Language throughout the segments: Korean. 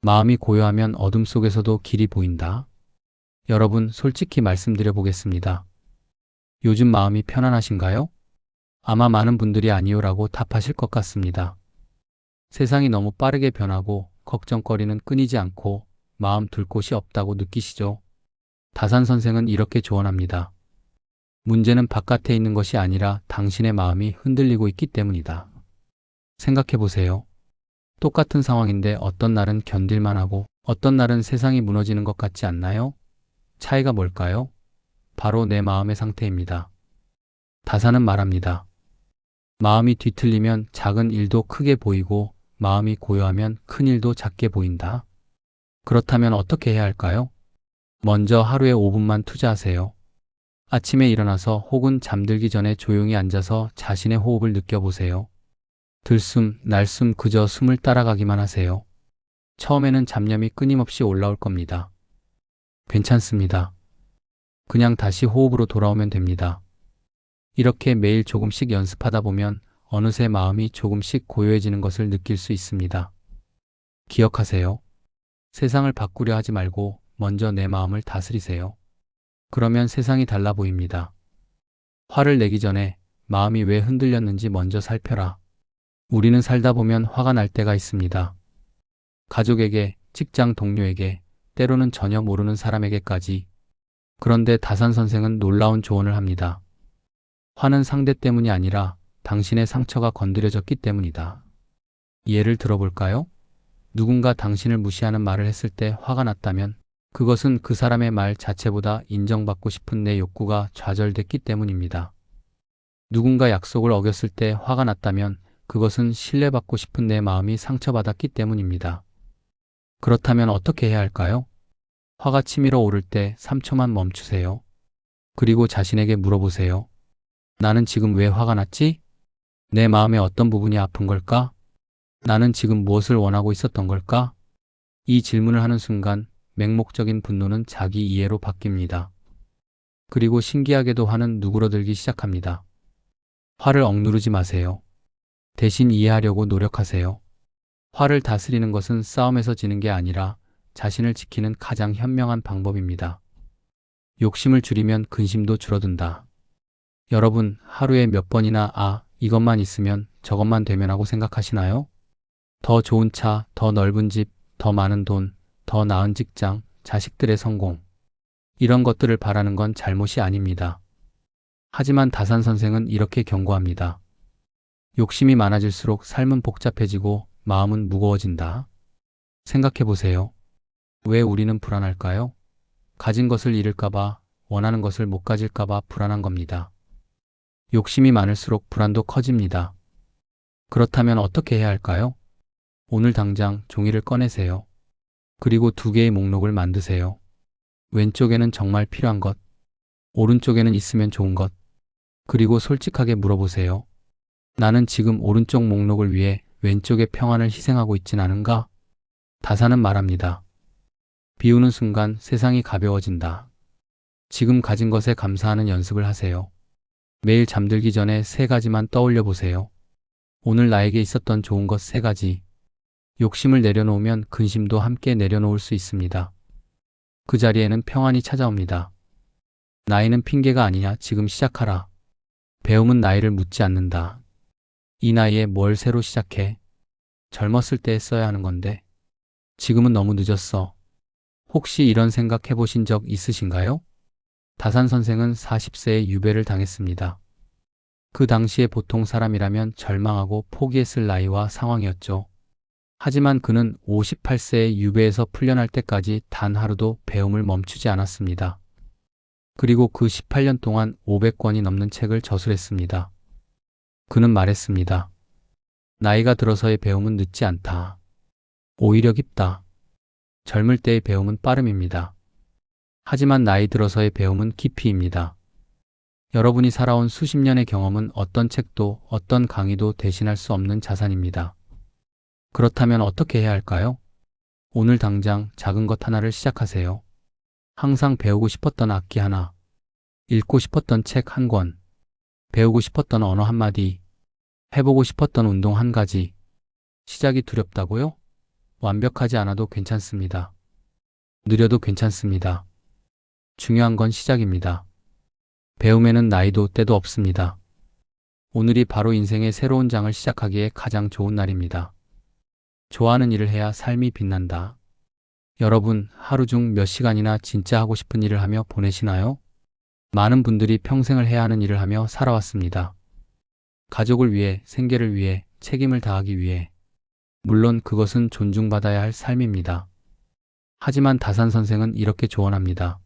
마음이 고요하면 어둠 속에서도 길이 보인다. 여러분, 솔직히 말씀드려 보겠습니다. 요즘 마음이 편안하신가요? 아마 많은 분들이 아니요라고 답하실 것 같습니다. 세상이 너무 빠르게 변하고 걱정거리는 끊이지 않고 마음 둘 곳이 없다고 느끼시죠? 다산 선생은 이렇게 조언합니다. 문제는 바깥에 있는 것이 아니라 당신의 마음이 흔들리고 있기 때문이다. 생각해 보세요. 똑같은 상황인데 어떤 날은 견딜만 하고 어떤 날은 세상이 무너지는 것 같지 않나요? 차이가 뭘까요? 바로 내 마음의 상태입니다. 다산은 말합니다. 마음이 뒤틀리면 작은 일도 크게 보이고 마음이 고요하면 큰 일도 작게 보인다. 그렇다면 어떻게 해야 할까요? 먼저 하루에 5분만 투자하세요. 아침에 일어나서 혹은 잠들기 전에 조용히 앉아서 자신의 호흡을 느껴보세요. 들숨, 날숨 그저 숨을 따라가기만 하세요. 처음에는 잡념이 끊임없이 올라올 겁니다. 괜찮습니다. 그냥 다시 호흡으로 돌아오면 됩니다. 이렇게 매일 조금씩 연습하다 보면 어느새 마음이 조금씩 고요해지는 것을 느낄 수 있습니다. 기억하세요. 세상을 바꾸려 하지 말고 먼저 내 마음을 다스리세요. 그러면 세상이 달라 보입니다. 화를 내기 전에 마음이 왜 흔들렸는지 먼저 살펴라. 우리는 살다 보면 화가 날 때가 있습니다. 가족에게, 직장 동료에게, 때로는 전혀 모르는 사람에게까지. 그런데 다산 선생은 놀라운 조언을 합니다. 화는 상대 때문이 아니라 당신의 상처가 건드려졌기 때문이다. 예를 들어볼까요? 누군가 당신을 무시하는 말을 했을 때 화가 났다면 그것은 그 사람의 말 자체보다 인정받고 싶은 내 욕구가 좌절됐기 때문입니다. 누군가 약속을 어겼을 때 화가 났다면 그것은 신뢰받고 싶은 내 마음이 상처받았기 때문입니다. 그렇다면 어떻게 해야 할까요? 화가 치밀어 오를 때 3초만 멈추세요. 그리고 자신에게 물어보세요. 나는 지금 왜 화가 났지? 내 마음의 어떤 부분이 아픈 걸까? 나는 지금 무엇을 원하고 있었던 걸까? 이 질문을 하는 순간 맹목적인 분노는 자기 이해로 바뀝니다. 그리고 신기하게도 화는 누그러들기 시작합니다. 화를 억누르지 마세요. 대신 이해하려고 노력하세요. 화를 다스리는 것은 싸움에서 지는 게 아니라 자신을 지키는 가장 현명한 방법입니다. 욕심을 줄이면 근심도 줄어든다. 여러분, 하루에 몇 번이나 이것만 있으면 저것만 되면 하고 생각하시나요? 더 좋은 차, 더 넓은 집, 더 많은 돈, 더 나은 직장, 자식들의 성공. 이런 것들을 바라는 건 잘못이 아닙니다. 하지만 다산 선생은 이렇게 경고합니다. 욕심이 많아질수록 삶은 복잡해지고 마음은 무거워진다. 생각해 보세요. 왜 우리는 불안할까요? 가진 것을 잃을까봐, 원하는 것을 못 가질까봐 불안한 겁니다. 욕심이 많을수록 불안도 커집니다. 그렇다면 어떻게 해야 할까요? 오늘 당장 종이를 꺼내세요. 그리고 2개의 목록을 만드세요. 왼쪽에는 정말 필요한 것, 오른쪽에는 있으면 좋은 것. 그리고 솔직하게 물어보세요. 나는 지금 오른쪽 목록을 위해 왼쪽의 평안을 희생하고 있진 않은가? 다산은 말합니다. 비우는 순간 세상이 가벼워진다. 지금 가진 것에 감사하는 연습을 하세요. 매일 잠들기 전에 3가지만 떠올려 보세요. 오늘 나에게 있었던 좋은 것 3가지. 욕심을 내려놓으면 근심도 함께 내려놓을 수 있습니다. 그 자리에는 평안이 찾아옵니다. 나이는 핑계가 아니냐, 지금 시작하라. 배움은 나이를 묻지 않는다. 이 나이에 뭘 새로 시작해? 젊었을 때 써야 하는 건데. 지금은 너무 늦었어. 혹시 이런 생각 해보신 적 있으신가요? 다산 선생은 40세에 유배를 당했습니다. 그 당시에 보통 사람이라면 절망하고 포기했을 나이와 상황이었죠. 하지만 그는 58세에 유배에서 풀려날 때까지 단 하루도 배움을 멈추지 않았습니다. 그리고 그 18년 동안 500권이 넘는 책을 저술했습니다. 그는 말했습니다. 나이가 들어서의 배움은 늦지 않다. 오히려 깊다. 젊을 때의 배움은 빠름입니다. 하지만 나이 들어서의 배움은 깊이입니다. 여러분이 살아온 수십 년의 경험은 어떤 책도 어떤 강의도 대신할 수 없는 자산입니다. 그렇다면 어떻게 해야 할까요? 오늘 당장 작은 것 하나를 시작하세요. 항상 배우고 싶었던 악기 하나, 읽고 싶었던 책 1권, 배우고 싶었던 언어 1마디, 해보고 싶었던 운동 1가지. 시작이 두렵다고요? 완벽하지 않아도 괜찮습니다. 느려도 괜찮습니다. 중요한 건 시작입니다. 배움에는 나이도 때도 없습니다. 오늘이 바로 인생의 새로운 장을 시작하기에 가장 좋은 날입니다. 좋아하는 일을 해야 삶이 빛난다. 여러분, 하루 중 몇 시간이나 진짜 하고 싶은 일을 하며 보내시나요? 많은 분들이 평생을 해야 하는 일을 하며 살아왔습니다. 가족을 위해, 생계를 위해, 책임을 다하기 위해. 물론 그것은 존중받아야 할 삶입니다. 하지만 다산 선생은 이렇게 조언합니다.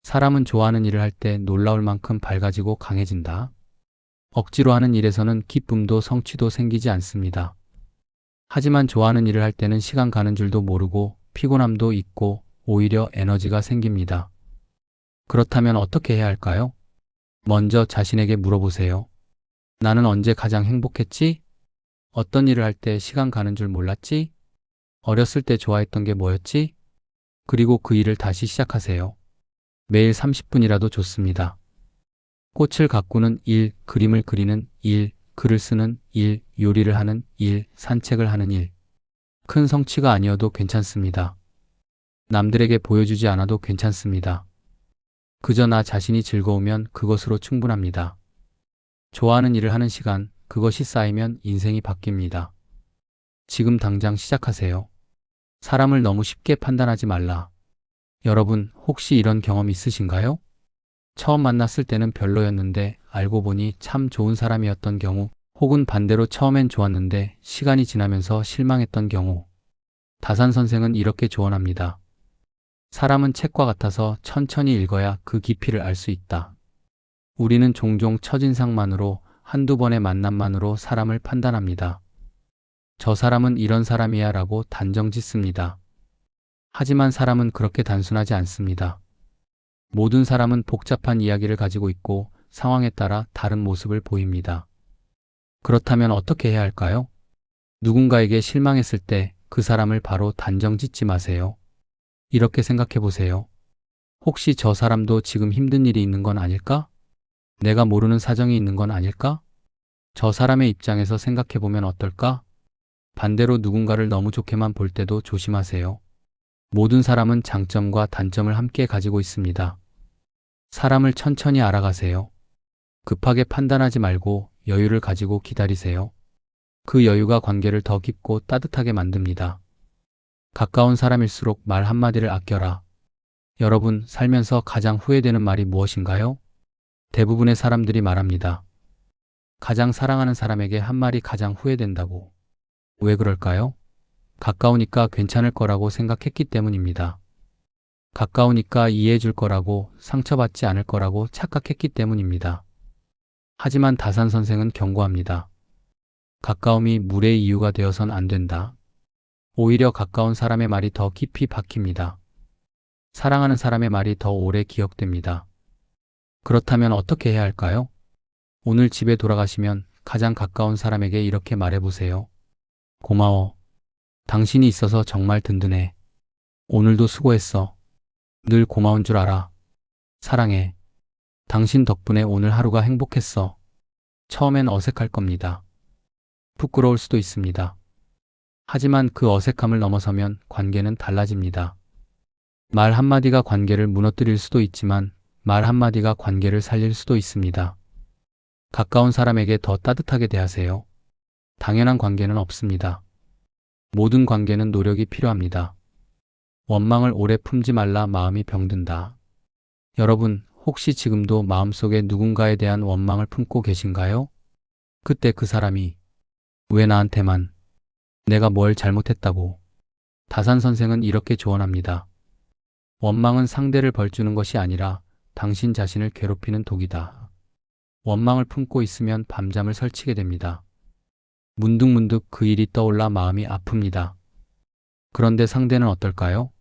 사람은 좋아하는 일을 할 때 놀라울 만큼 밝아지고 강해진다. 억지로 하는 일에서는 기쁨도 성취도 생기지 않습니다. 하지만 좋아하는 일을 할 때는 시간 가는 줄도 모르고 피곤함도 있고 오히려 에너지가 생깁니다. 그렇다면 어떻게 해야 할까요? 먼저 자신에게 물어보세요. 나는 언제 가장 행복했지? 어떤 일을 할 때 시간 가는 줄 몰랐지? 어렸을 때 좋아했던 게 뭐였지? 그리고 그 일을 다시 시작하세요. 매일 30분이라도 좋습니다. 꽃을 가꾸는 일, 그림을 그리는 일, 글을 쓰는 일, 요리를 하는 일, 산책을 하는 일. 큰 성취가 아니어도 괜찮습니다. 남들에게 보여주지 않아도 괜찮습니다. 그저 나 자신이 즐거우면 그것으로 충분합니다. 좋아하는 일을 하는 시간, 그것이 쌓이면 인생이 바뀝니다. 지금 당장 시작하세요. 사람을 너무 쉽게 판단하지 말라. 여러분, 혹시 이런 경험 있으신가요? 처음 만났을 때는 별로였는데 알고 보니 참 좋은 사람이었던 경우, 혹은 반대로 처음엔 좋았는데 시간이 지나면서 실망했던 경우. 다산 선생은 이렇게 조언합니다. 사람은 책과 같아서 천천히 읽어야 그 깊이를 알 수 있다. 우리는 종종 첫인상만으로, 한두 번의 만남만으로 사람을 판단합니다. 저 사람은 이런 사람이야 라고 단정 짓습니다. 하지만 사람은 그렇게 단순하지 않습니다. 모든 사람은 복잡한 이야기를 가지고 있고 상황에 따라 다른 모습을 보입니다. 그렇다면 어떻게 해야 할까요? 누군가에게 실망했을 때 그 사람을 바로 단정 짓지 마세요. 이렇게 생각해 보세요. 혹시 저 사람도 지금 힘든 일이 있는 건 아닐까? 내가 모르는 사정이 있는 건 아닐까? 저 사람의 입장에서 생각해 보면 어떨까? 반대로 누군가를 너무 좋게만 볼 때도 조심하세요. 모든 사람은 장점과 단점을 함께 가지고 있습니다. 사람을 천천히 알아가세요. 급하게 판단하지 말고 여유를 가지고 기다리세요. 그 여유가 관계를 더 깊고 따뜻하게 만듭니다. 가까운 사람일수록 말 한마디를 아껴라. 여러분, 살면서 가장 후회되는 말이 무엇인가요? 대부분의 사람들이 말합니다. 가장 사랑하는 사람에게 한 말이 가장 후회된다고. 왜 그럴까요? 가까우니까 괜찮을 거라고 생각했기 때문입니다. 가까우니까 이해해 줄 거라고, 상처받지 않을 거라고 착각했기 때문입니다. 하지만 다산 선생은 경고합니다. 가까움이 물의 이유가 되어선 안 된다. 오히려 가까운 사람의 말이 더 깊이 박힙니다. 사랑하는 사람의 말이 더 오래 기억됩니다. 그렇다면 어떻게 해야 할까요? 오늘 집에 돌아가시면 가장 가까운 사람에게 이렇게 말해보세요. 고마워. 당신이 있어서 정말 든든해. 오늘도 수고했어. 늘 고마운 줄 알아. 사랑해. 당신 덕분에 오늘 하루가 행복했어. 처음엔 어색할 겁니다. 부끄러울 수도 있습니다. 하지만 그 어색함을 넘어서면 관계는 달라집니다. 말 한마디가 관계를 무너뜨릴 수도 있지만 말 한마디가 관계를 살릴 수도 있습니다. 가까운 사람에게 더 따뜻하게 대하세요. 당연한 관계는 없습니다. 모든 관계는 노력이 필요합니다. 원망을 오래 품지 말라 마음이 병든다. 여러분, 혹시 지금도 마음속에 누군가에 대한 원망을 품고 계신가요? 그때 그 사람이 왜 나한테만, 내가 뭘 잘못했다고. 다산 선생은 이렇게 조언합니다. 원망은 상대를 벌주는 것이 아니라 당신 자신을 괴롭히는 독이다. 원망을 품고 있으면 밤잠을 설치게 됩니다. 문득문득 그 일이 떠올라 마음이 아픕니다. 그런데 상대는 어떨까요?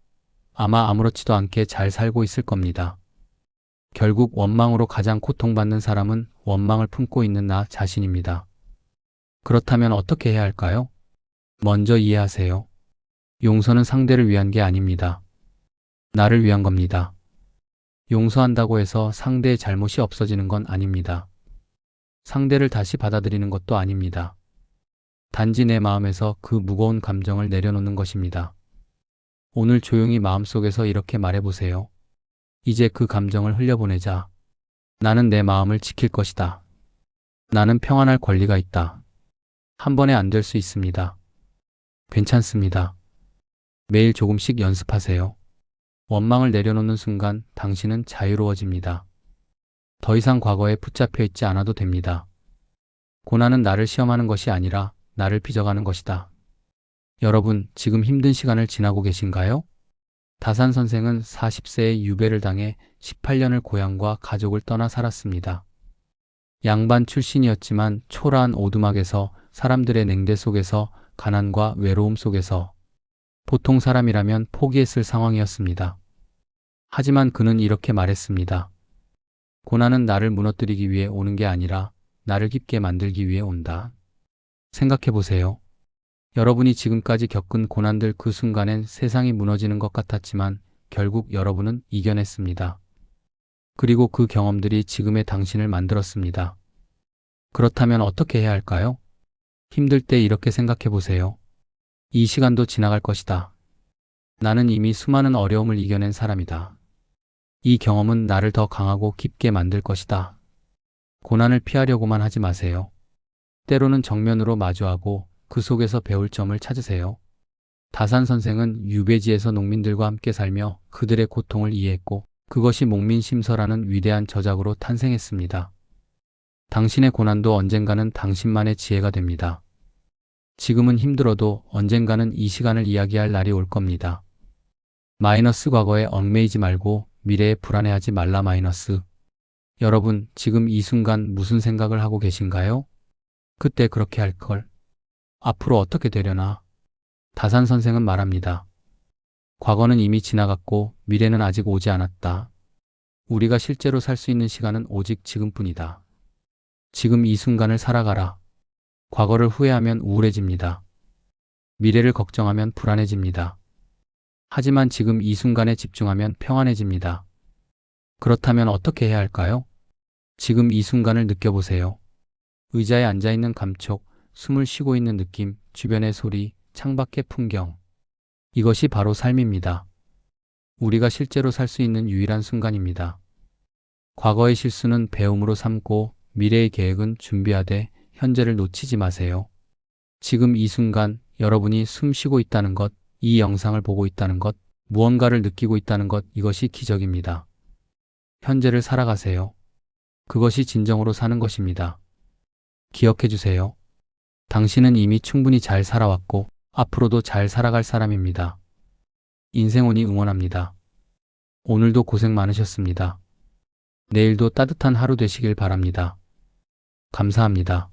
아마 아무렇지도 않게 잘 살고 있을 겁니다. 결국 원망으로 가장 고통받는 사람은 원망을 품고 있는 나 자신입니다. 그렇다면 어떻게 해야 할까요? 먼저 이해하세요. 용서는 상대를 위한 게 아닙니다. 나를 위한 겁니다. 용서한다고 해서 상대의 잘못이 없어지는 건 아닙니다. 상대를 다시 받아들이는 것도 아닙니다. 단지 내 마음에서 그 무거운 감정을 내려놓는 것입니다. 오늘 조용히 마음속에서 이렇게 말해보세요. 이제 그 감정을 흘려보내자. 나는 내 마음을 지킬 것이다. 나는 평안할 권리가 있다. 한 번에 안 될 수 있습니다. 괜찮습니다. 매일 조금씩 연습하세요. 원망을 내려놓는 순간 당신은 자유로워집니다. 더 이상 과거에 붙잡혀 있지 않아도 됩니다. 고난은 나를 시험하는 것이 아니라 나를 빚어가는 것이다. 여러분, 지금 힘든 시간을 지나고 계신가요? 다산 선생은 40세에 유배를 당해 18년을 고향과 가족을 떠나 살았습니다. 양반 출신이었지만 초라한 오두막에서, 사람들의 냉대 속에서, 가난과 외로움 속에서 보통 사람이라면 포기했을 상황이었습니다. 하지만 그는 이렇게 말했습니다. 고난은 나를 무너뜨리기 위해 오는 게 아니라 나를 깊게 만들기 위해 온다. 생각해 보세요. 여러분이 지금까지 겪은 고난들, 그 순간엔 세상이 무너지는 것 같았지만 결국 여러분은 이겨냈습니다. 그리고 그 경험들이 지금의 당신을 만들었습니다. 그렇다면 어떻게 해야 할까요? 힘들 때 이렇게 생각해 보세요. 이 시간도 지나갈 것이다. 나는 이미 수많은 어려움을 이겨낸 사람이다. 이 경험은 나를 더 강하고 깊게 만들 것이다. 고난을 피하려고만 하지 마세요. 때로는 정면으로 마주하고 그 속에서 배울 점을 찾으세요. 다산 선생은 유배지에서 농민들과 함께 살며 그들의 고통을 이해했고, 그것이 목민심서라는 위대한 저작으로 탄생했습니다. 당신의 고난도 언젠가는 당신만의 지혜가 됩니다. 지금은 힘들어도 언젠가는 이 시간을 이야기할 날이 올 겁니다. 마이너스 과거에 얽매이지 말고 미래에 불안해하지 말라. 마이너스. 여러분, 지금 이 순간 무슨 생각을 하고 계신가요? 그때 그렇게 할 걸. 앞으로 어떻게 되려나? 다산 선생은 말합니다. 과거는 이미 지나갔고 미래는 아직 오지 않았다. 우리가 실제로 살 수 있는 시간은 오직 지금뿐이다. 지금 이 순간을 살아가라. 과거를 후회하면 우울해집니다. 미래를 걱정하면 불안해집니다. 하지만 지금 이 순간에 집중하면 평안해집니다. 그렇다면 어떻게 해야 할까요? 지금 이 순간을 느껴보세요. 의자에 앉아있는 감촉, 숨을 쉬고 있는 느낌, 주변의 소리, 창밖의 풍경. 이것이 바로 삶입니다. 우리가 실제로 살 수 있는 유일한 순간입니다. 과거의 실수는 배움으로 삼고 미래의 계획은 준비하되 현재를 놓치지 마세요. 지금 이 순간 여러분이 숨 쉬고 있다는 것, 이 영상을 보고 있다는 것, 무언가를 느끼고 있다는 것, 이것이 기적입니다. 현재를 살아가세요. 그것이 진정으로 사는 것입니다. 기억해 주세요. 당신은 이미 충분히 잘 살아왔고 앞으로도 잘 살아갈 사람입니다. 인생온이 응원합니다. 오늘도 고생 많으셨습니다. 내일도 따뜻한 하루 되시길 바랍니다. 감사합니다.